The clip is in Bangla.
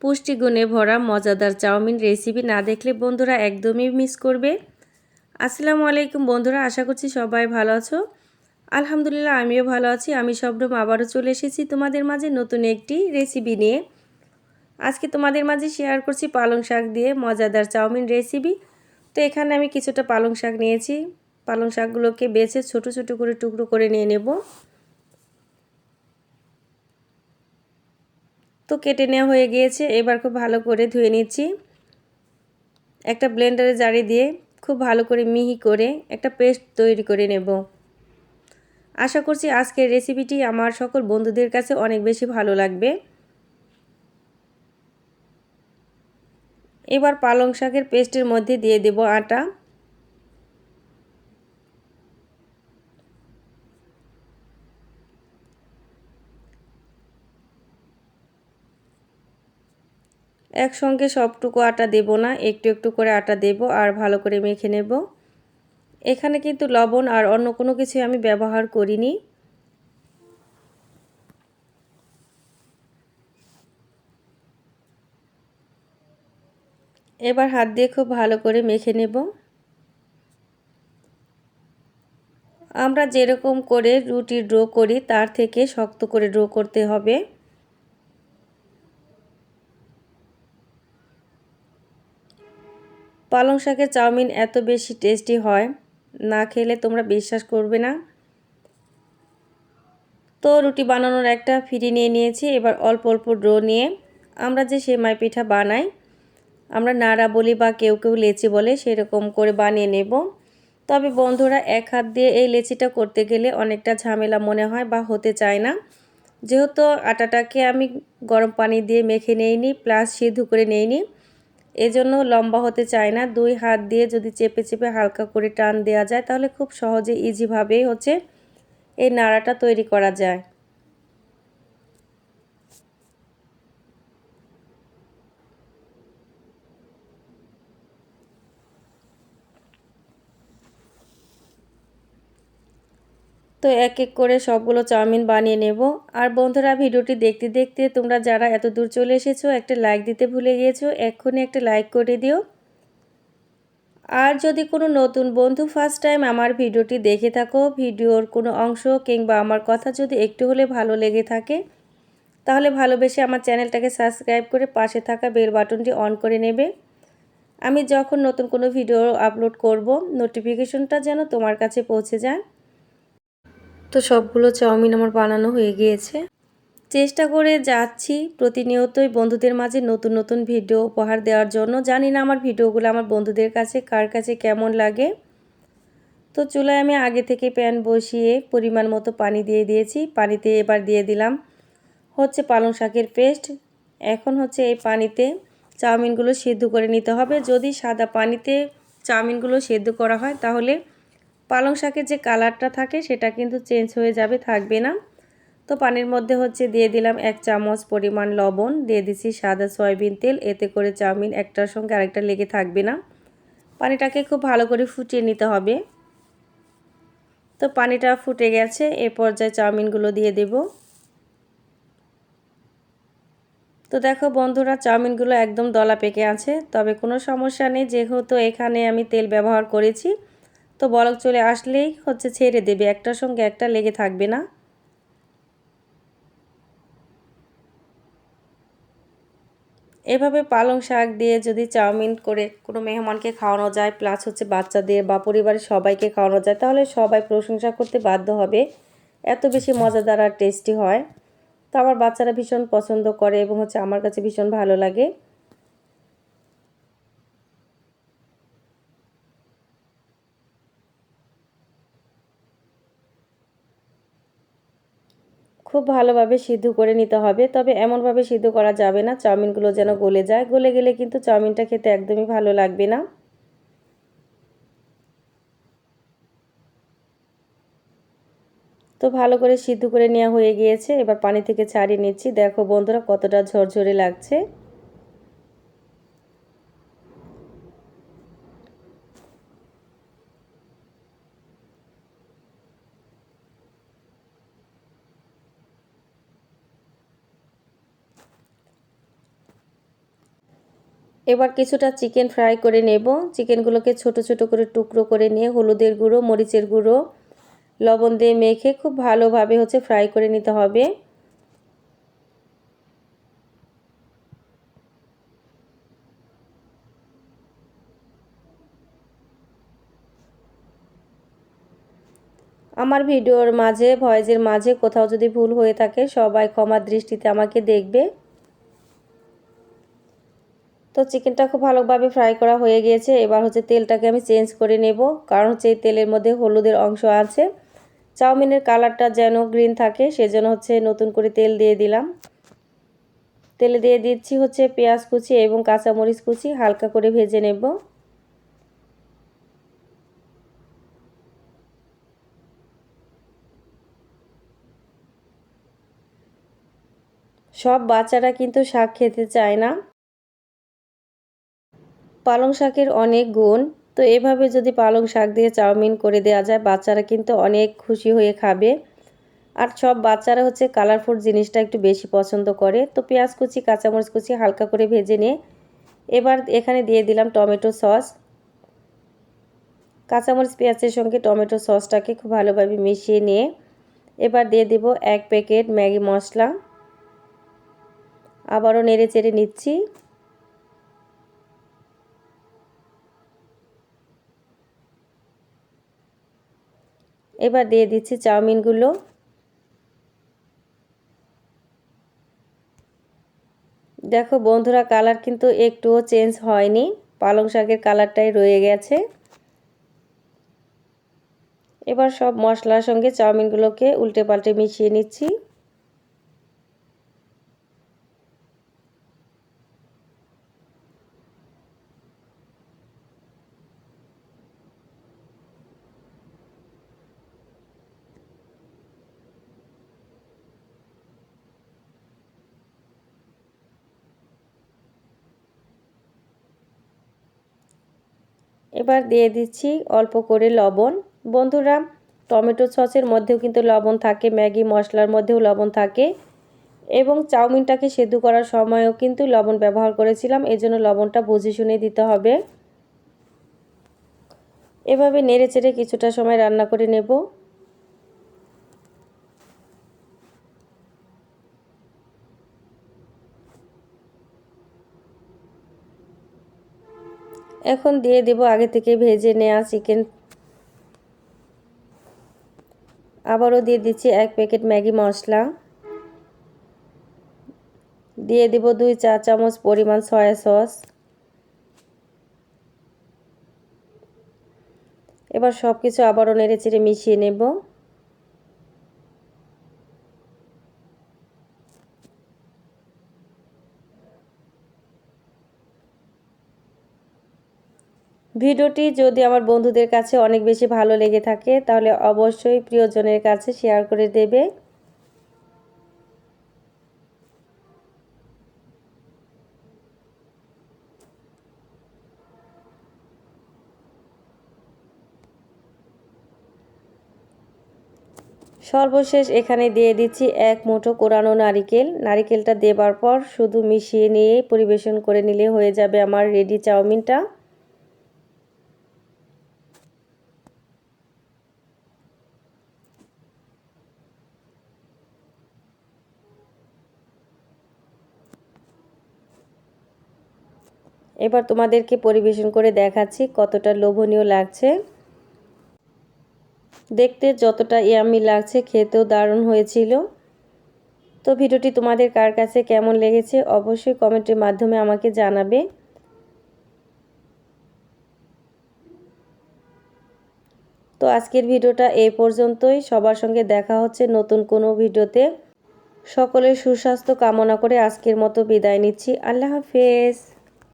পুষ্টিগুণে ভরা মজাদার চাউমিন রেসিপি না দেখলে বন্ধুরা একদমই মিস করবে। আসসালামু আলাইকুম বন্ধুরা, আশা করছি সবাই ভালো আছো। আলহামদুলিল্লাহ আমিও ভালো আছি। আমি শবনম আবারও চলে এসেছি তোমাদের মাঝে নতুন একটি রেসিপি নিয়ে। আজকে তোমাদের মাঝে শেয়ার করছি পালং শাক দিয়ে মজাদার চাউমিন রেসিপি। তো এখানে আমি কিছুটা পালং শাক নিয়েছি। পালং শাকগুলোকে বেছে ছোট ছোট করে টুকরো করে নিয়ে নেব। তো কেটে নেওয়া হয়ে গিয়েছে। এবার খুব ভালো করে ধুয়ে নিচ্ছি। একটা ব্লেন্ডারে জারি দিয়ে খুব ভালো করে মিহি করে একটা পেস্ট তৈরি করে নেব। আশা করছি আজকের রেসিপিটি আমার সকল বন্ধুদের কাছে অনেক বেশি ভালো লাগবে। এবার পালং শাকের পেস্টের মধ্যে দিয়ে দেব আটা। একসঙ্গে সবটুকু আটা দেব না, একটু একটু করে আটা দেব আর ভালো করে মেখে নেব। এখানে কিন্তু লবণ আর অন্য কোনো কিছু আমি ব্যবহার করিনি। এবার হাত দিয়ে খুব ভালো করে মেখে নেব। আমরা যেরকম করে রুটির ডো করি তার থেকে শক্ত করে ডো করতে হবে। পালং শাকের চাউমিন এত বেশি টেস্টি হয়, না খেলে তোমরা বিশ্বাস করবে না। তো রুটি বানানোর একটা ফিরি নিয়ে নিয়েছি। এবার অল্প অল্প ডো নিয়ে আমরা যে সেমাই পিঠা বানাই, আমরা নাড়া বলি বা কেউ কেউ লেচি বলে, সেরকম করে বানিয়ে নেব। তবে বন্ধুরা এক হাত দিয়ে এই লেচিটা করতে গেলে অনেকটা ঝামেলা মনে হয় বা হতে চায় না। যেহেতু আটাটাকে আমি গরম পানি দিয়ে মেখে নেইনি প্লাস সিদ্ধ করে নেইনি, এজন্য লম্বা হতে চায় না। দুই হাত দিয়ে যদি চেপে চেপে হালকা করে টান দেওয়া যায় তাহলে খুব সহজে ইজিভাবেই এই নাড়াটা তৈরি করা যায়। তো এক এক করে সবগুলো চাউমিন বানিয়ে নেব। আর বন্ধুরা ভিডিওটি দেখতে দেখতে তোমরা যারা এত দূর চলে এসেছো একটা লাইক দিতে ভুলে গিয়েছো, এক্ষুনি একটা লাইক করে দিও। আর যদি কোনো নতুন বন্ধু ফার্স্ট টাইম আমার ভিডিওটি দেখে থাকো, ভিডিওর কোনো অংশ কিংবা আমার কথা যদি একটু হলে ভালো লেগে থাকে তাহলে ভালোবেসে আমার চ্যানেলটাকে সাবস্ক্রাইব করে পাশে থাকা বেল বাটনটি অন করে নেবে। আমি যখন নতুন কোনো ভিডিও আপলোড করব নোটিফিকেশনটা যেন তোমার কাছে পৌঁছে যায়। তো সবগুলো চাউমিন আমার বানানো হয়ে গিয়েছে। চেষ্টা করে যাচ্ছি প্রতিনিয়তই বন্ধুদের মাঝে নতুন নতুন ভিডিও উপহার দেওয়ার জন্য। জানি না আমার ভিডিওগুলো আমার বন্ধুদের কাছে কার কাছে কেমন লাগে। তো চুলায় আমি আগে থেকে প্যান বসিয়ে পরিমাণ মতো পানি দিয়ে দিয়েছি। পানিতে এবার দিয়ে দিলাম পালং শাকের পেস্ট। এখন এই পানিতে চাউমিনগুলো সেদ্ধ করে নিতে হবে। যদি সাদা পানিতে চাউমিনগুলো সেদ্ধ করা হয় তাহলে পালং শাকের যে কালারটা থাকে সেটা কিন্তু চেঞ্জ হয়ে যাবে, থাকবে না। তো পানির মধ্যে দিয়ে দিলাম 1 চামচ পরিমাণ লবণ, দিয়ে দিচ্ছি সাদা সয়াবিন তেল। এতে করে চাউমিন একটার সঙ্গে আরেকটা লেগে থাকবে না। পানিটাকে খুব ভালো করে ফুটিয়ে নিতে হবে। তো পানিটা ফুটে গেছে, এ পর্যায়ে চাউমিনগুলো দিয়ে দেব। তো দেখো বন্ধুরা চাউমিনগুলো একদম দলা পেকে আছে, তবে কোনো সমস্যা নেই যেহেতু এখানে আমি তেল ব্যবহার করেছি। তো বলক চলে আসলেই ছেড়ে দেবে, একটার সঙ্গে একটা লেগে থাকবে না। এভাবে পালং শাক দিয়ে যদি চাউমিন করে কোনো মেহমানকে খাওয়ানো যায় প্লাস বাচ্চাদের বা পরিবারের সবাইকে খাওয়ানো যায় তাহলে সবাই প্রশংসা করতে বাধ্য হবে, এত বেশি মজাদার আর টেস্টি হয়। তো আমার বাচ্চারা ভীষণ পছন্দ করে এবং আমার কাছে ভীষণ ভালো লাগে। খুব ভালোভাবে সিদ্ধ করে নিতে হবে, তবে এমনভাবে সিদ্ধ করা যাবে না চাউমিনগুলো যেন গলে যায়। গলে গেলে কিন্তু চাউমিনটা খেতে একদমই ভালো লাগবে না। তো ভালো করে সিদ্ধ করে নেওয়া হয়ে গিয়েছে, এবার পানি থেকে ছাড়িয়ে নিচ্ছি। দেখো বন্ধুরা কতটা ঝরঝরে লাগছে। এবার কিছুটা চিকেন ফ্রাই করে নেব। চিকেনগুলোকে ছোট ছোট করে টুকরো করে নিয়ে হলুদের গুঁড়ো, মরিচের গুঁড়ো, লবণ দিয়ে মেখে খুব ভালোভাবে ফ্রাই করে নিতে হবে। আমার ভিডিওর মাঝে ভয়েসের মাঝে কোথাও যদি ভুল হয়ে থাকে সবাই ক্ষমার দৃষ্টিতে আমাকে দেখবে। তো চিকেনটা খুব ভালোভাবে ফ্রাই করা হয়ে গিয়েছে। এবার তেলটাকে আমি চেঞ্জ করে নেব, কারণ এই তেলের মধ্যে হলুদের অংশ আছে। চাউমিনের কালারটা যেন গ্রিন থাকে সেজন্য নতুন করে তেল দিয়ে দিলাম। তেলে দিয়ে দিচ্ছি পেঁয়াজ কুচি এবং কাঁচামরিচ কুচি, হালকা করে ভেজে নেব। সব বাচ্চারা কিন্তু শাক খেতে চায় না। পালং শাকের অনেক গুণ, তো এভাবে যদি পালং শাক দিয়ে চাউমিন করে দেওয়া যায় বাচ্চারা কিন্তু অনেক খুশি হয়ে খাবে। আর সব বাচ্চারা কালারফুল জিনিসটা একটু বেশি পছন্দ করে। তো পেঁয়াজ কুচি, কাঁচামরিচ কুচি হালকা করে ভেজে নিয়ে এবার এখানে দিয়ে দিলাম টমেটো সস। কাঁচামরিচ পেঁয়াজের সঙ্গে টমেটো সসটাকে খুব ভালোভাবে মিশিয়ে নিয়ে এবার দিয়ে দেব 1 প্যাকেট ম্যাগি মশলা। আবারও নেড়ে চেড়ে নিচ্ছি। এবার দিয়ে দিচ্ছি চাউমিনগুলো। দেখো বন্ধুরা, কালার কিন্তু একটুও চেঞ্জ হয়নি, পালং শাকের কালারটাই রয়ে গেছে। এবার সব মশলার সঙ্গে চাউমিনগুলোকে উল্টে পাল্টে মিশিয়ে নিচ্ছি। এবার দিয়ে দিচ্ছি অল্প করে লবণ। বন্ধুরা, টমেটো সসের মধ্যেও কিন্তু লবণ থাকে, ম্যাগি মশলার মধ্যেও লবণ থাকে এবং চাউমিনটাকে সেদ্ধ করার সময়ও কিন্তু লবণ ব্যবহার করেছিলাম, এজন্য লবণটা বুঝে শুনে দিতে হবে। এভাবে নেড়েচেড়ে কিছুটা সময় রান্না করে নেব। এখন দিয়ে দেব আগে থেকে ভেজে নেওয়া চিকেন। আবারও দিয়ে দিচ্ছি 1 প্যাকেট ম্যাগি মশলা। দিয়ে দেব 2 চা চামচ পরিমাণ সয়া সস। এবার সব কিছু আবারও নেড়েচেড়ে মিশিয়ে নেব। ভিডিওটি যদি আমার বন্ধুদের কাছে অনেক বেশি ভালো লেগে থাকে তাহলে অবশ্যই প্রিয়জনের কাছে শেয়ার করে দেবে। সর্বশেষ এখানে দিয়ে দিচ্ছি 1 মুঠো কোরানো নারিকেল। নারিকেলটা দেবার পর শুধু মিশিয়ে নিয়ে পরিবেশন করে নিলে হয়ে যাবে আমার রেডি চাউমিনটা। এবার তোমাদেরকে পরিবেশন করে দেখাচ্ছি কতটা লোভনীয় লাগছে। দেখতে যতটা ইয়াম্মি লাগছে খেতেও দারুণ হয়েছিল। তো ভিডিওটি তোমাদের কার কাছে কেমন লেগেছে অবশ্যই কমেন্টের মাধ্যমে আমাকে জানাবে। তো আজকের ভিডিওটা এই পর্যন্তই। সবার সঙ্গে দেখা হচ্ছে নতুন কোনো ভিডিওতে। সকলের সুস্বাস্থ্য কামনা করে আজকের মতো বিদায় নিচ্ছি। আল্লাহ হাফেজ।